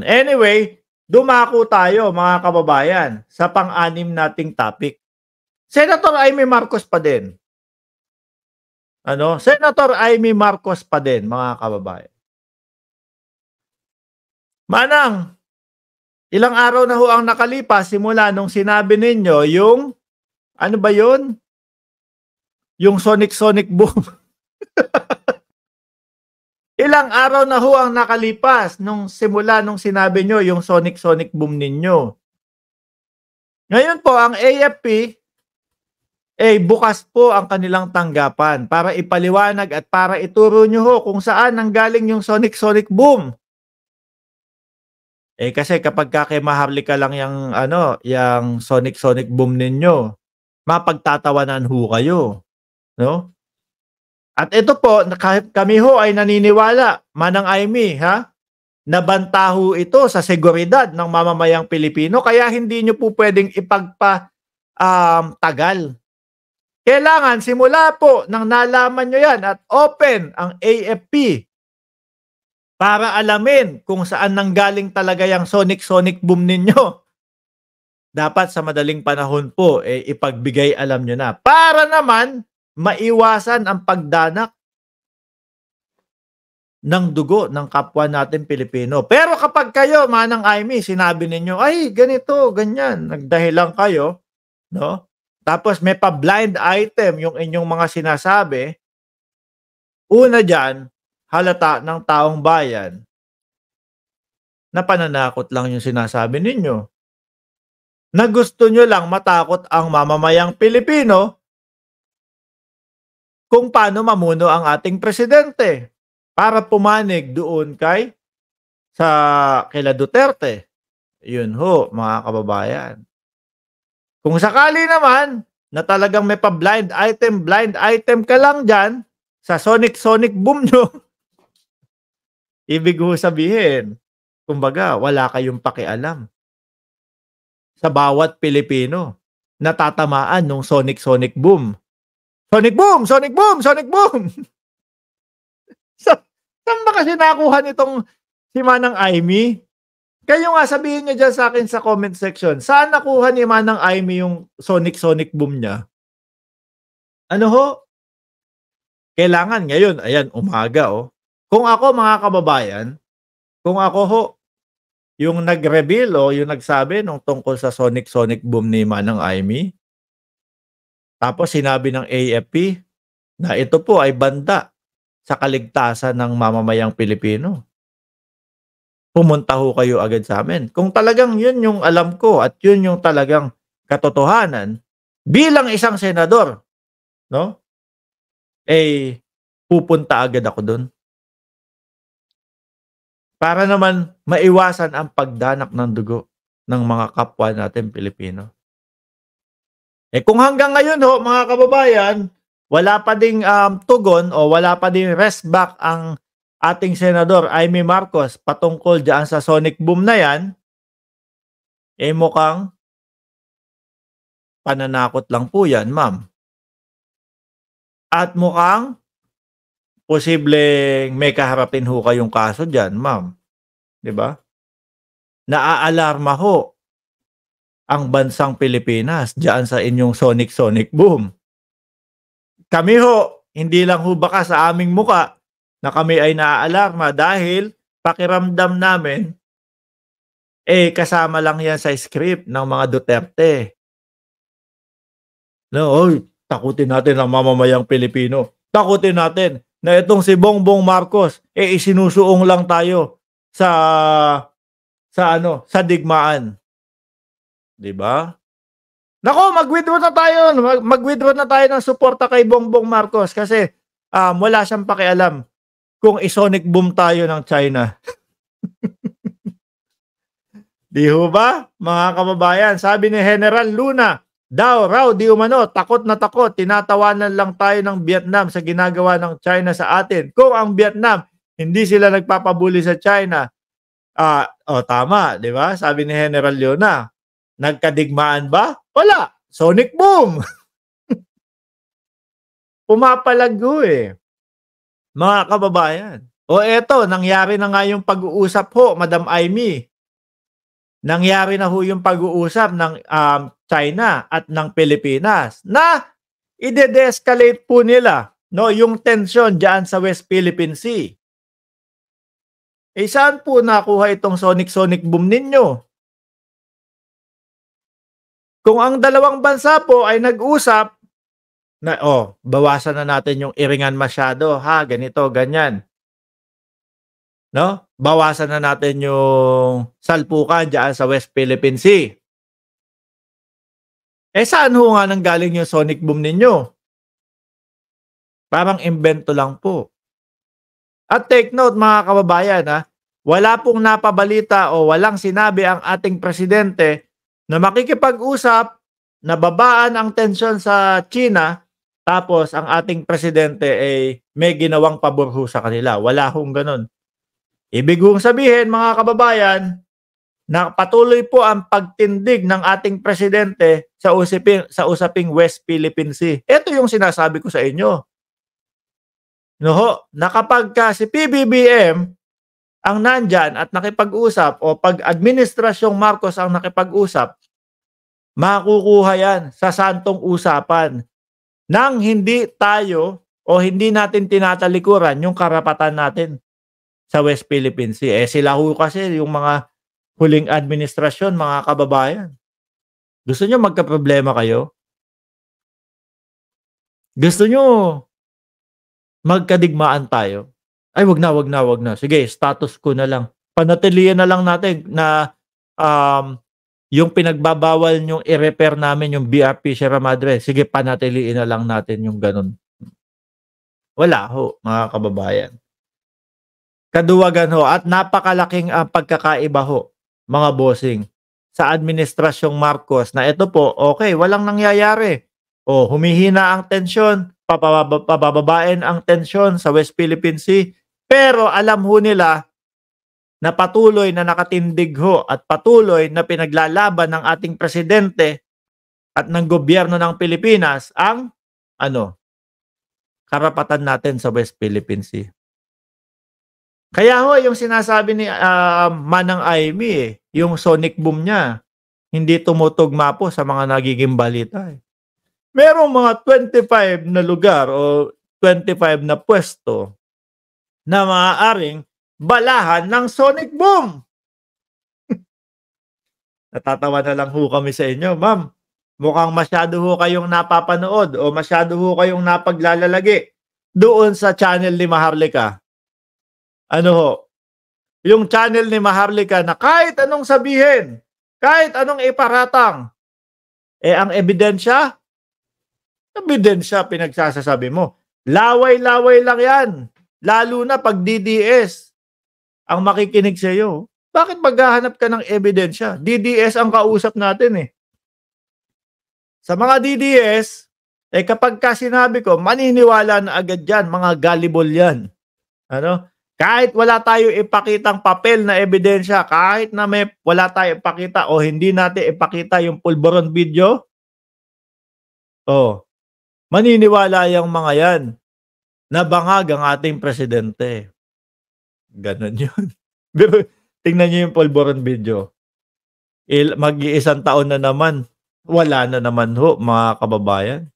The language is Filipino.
Anyway, dumako tayo mga kababayan sa pang-anim nating topic. Senator Amy Marcos pa din. Senator Amy Marcos pa din mga kababayan. Manang, ilang araw na ho ang nakalipas simula nung sinabi ninyo yung, ano ba yun? Yung Sonic boom. Ilang araw na ho ang nakalipas nung simula nung sinabi nyo yung Sonic boom ninyo. Ngayon po, ang AFP, bukas po ang kanilang tanggapan para ipaliwanag at para ituro nyo ho kung saan nanggaling yung Sonic boom. Kasi kapag kay Maharlika lang yung yung Sonic boom ninyo, mapagtatawanan ho kayo, no? At ito po, kahit kami ho ay naniniwala, Manang Amy, nabanta ho ito sa seguridad ng mamamayang Pilipino, kaya hindi nyo po pwedeng tagal. Kailangan simula po nang nalaman nyo yan at open ang AFP para alamin kung saan nanggaling talaga yung Sonic boom ninyo. Dapat sa madaling panahon po, ipagbigay alam nyo na. Para naman, maiwasan ang pagdanak ng dugo ng kapwa natin Pilipino. Pero kapag kayo, Manang Amy, sinabi ninyo, ay, ganito, ganyan, nagdahilan kayo, no? Tapos may pa-blind item yung inyong mga sinasabi, una dyan, halata ng taong bayan na pananakot lang yung sinasabi ninyo. Na gusto nyo lang matakot ang mamamayang Pilipino kung paano mamuno ang ating presidente para pumanig doon kila Duterte. Yun ho, mga kababayan. Kung sakali naman na talagang may blind item ka lang dyan sa Sonic boom nyo, ibig ho sabihin, kumbaga, wala kayong pakialam sa bawat Pilipino na tatamaan ng Sonic boom. Sonic boom! Sonic boom! Sonic boom! Saan ba kasi nakuha nitong si Manang Amy? Kayo nga sabihin niyo dyan sa akin sa comment section, saan nakuha ni Manang Amy yung Sonic boom niya? Ano ho? Kailangan ngayon, ayan, umaga Kung ako mga kababayan, kung ako ho, yung nag-reveal yung nagsabi nung tungkol sa Sonic boom ni Manang Amy, tapos sinabi ng AFP na ito po ay banta sa kaligtasan ng mamamayang Pilipino. Pumunta ho kayo agad sa amin. Kung talagang yun yung alam ko at yun yung talagang katotohanan, bilang isang senador, no? Pupunta agad ako doon. Para naman maiwasan ang pagdanak ng dugo ng mga kapwa natin Pilipino. Kung hanggang ngayon ho, mga kababayan, wala pa ding tugon o wala pa ding rest back ang ating Senador Amy Marcos patungkol dyan sa Sonic boom na yan, mukhang pananakot lang po yan, ma'am. At mukhang posibleng may kaharapin ho kayong kaso dyan, ma'am. Diba? Naaalarma ho ang bansang Pilipinas dyan sa inyong Sonic boom. Kami ho, hindi lang ho baka sa aming muka na kami ay naaalarma dahil pakiramdam namin, kasama lang yan sa script ng mga Duterte. No, takutin natin ang mamamayang Pilipino. Takutin natin na itong si Bongbong Marcos, isinusuong lang tayo sa digmaan. 'Di ba? Nako, mag-withdraw na tayo. Mag-withdraw na tayo ng suporta kay Bongbong Marcos kasi wala siyang pakialam kung i-sonic boom tayo ng China. Di ho ba, mga kababayan? Sabi ni General Luna, raw di umano, takot na takot, tinatawanan lang tayo ng Vietnam sa ginagawa ng China sa atin. Kung ang Vietnam, hindi sila nagpapabuli sa China. Tama, di ba? Sabi ni General Luna, nagkadigmaan ba? Wala. Sonic boom. Pumapalago mga kababayan. O eto, nangyari na nga yung pag-uusap ho, Madam Imee. Nangyari na ho yung pag-uusap ng China at ng Pilipinas na ide-de-escalate po nila, no, yung tension diyan sa West Philippine Sea. Eh saan po nakuha itong sonic boom ninyo? Kung ang dalawang bansa po ay nag-usap na, bawasan na natin yung iringan masyado, ha, ganito, ganyan. No? Bawasan na natin yung salpukan diyan sa West Philippine Sea. Eh saan ho nga nanggaling yung sonic boom ninyo? Parang imbento lang po. At take note mga kababayan, ha, wala pong napabalita o walang sinabi ang ating presidente na makikipag-usap, na babaan ang tensyon sa China, tapos ang ating presidente ay may ginawang pabor ho sa kanila. Wala hong ganun. Ibig kong sabihin mga kababayan, na patuloy po ang pagtindig ng ating presidente sa usaping West Philippine Sea. Ito yung sinasabi ko sa inyo. No ho, na kapag si PBBM ang nandyan at nakipag-usap o pag Administrasyong Marcos ang nakipag-usap, makukuha yan sa santong usapan nang hindi tayo o hindi natin tinatalikuran yung karapatan natin sa West Philippine Sea. Eh sila ho kasi yung mga huling administrasyon, mga kababayan. Gusto nyo magka-problema kayo? Gusto nyo magkadigmaan tayo? Ay, wag na. Sige, status quo na lang. Panatilian na lang natin na yung pinagbabawal nyong i-repair namin yung BRP Sierra Madre. Sige, panatiliin na lang natin yung ganun. Wala ho, mga kababayan. Kaduwagan ho at napakalaking pagkakaiba ho, mga bossing, sa Administrasyong Marcos na ito po, okay, walang nangyayari. O, humihina ang tensyon, pabababain ang tensyon sa West Philippine Sea, pero alam ho nila na patuloy na nakatindig ho at patuloy na pinaglalaban ng ating presidente at ng gobyerno ng Pilipinas ang karapatan natin sa West Philippine Sea. Kaya ho, yung sinasabi ni Manang Imee, yung sonic boom niya, hindi tumutugma po sa mga nagiging balita. Merong mga 25 na lugar o 25 na pwesto na maaaring balahan ng sonic boom. Natatawa na lang ho kami sa inyo, ma'am. Mukhang masyado ho kayong napapanood o masyado ho kayong napaglalalagi doon sa channel ni Maharlika. Ano ho? Yung channel ni Maharlika na kahit anong sabihin, kahit anong iparatang, ang ebidensya pinagsasasabi mo. Laway-laway lang yan. Lalo na pag DDS ang makikinig sa iyo. Bakit maghahanap ka ng ebidensya? DDS ang kausap natin eh. Sa mga DDS, kapag sinabi ko, maniniwala na agad yan, mga gullible yan. Kahit wala tayo ipakitang papel na ebidensya, kahit na wala tayo ipakita o hindi natin ipakita yung pulburon video, maniniwala yung mga yan na bangag ang ating presidente. Ganon yun. Pero tingnan nyo yung pulburon video. Mag-iisang taon na naman, wala na naman ho, mga kababayan.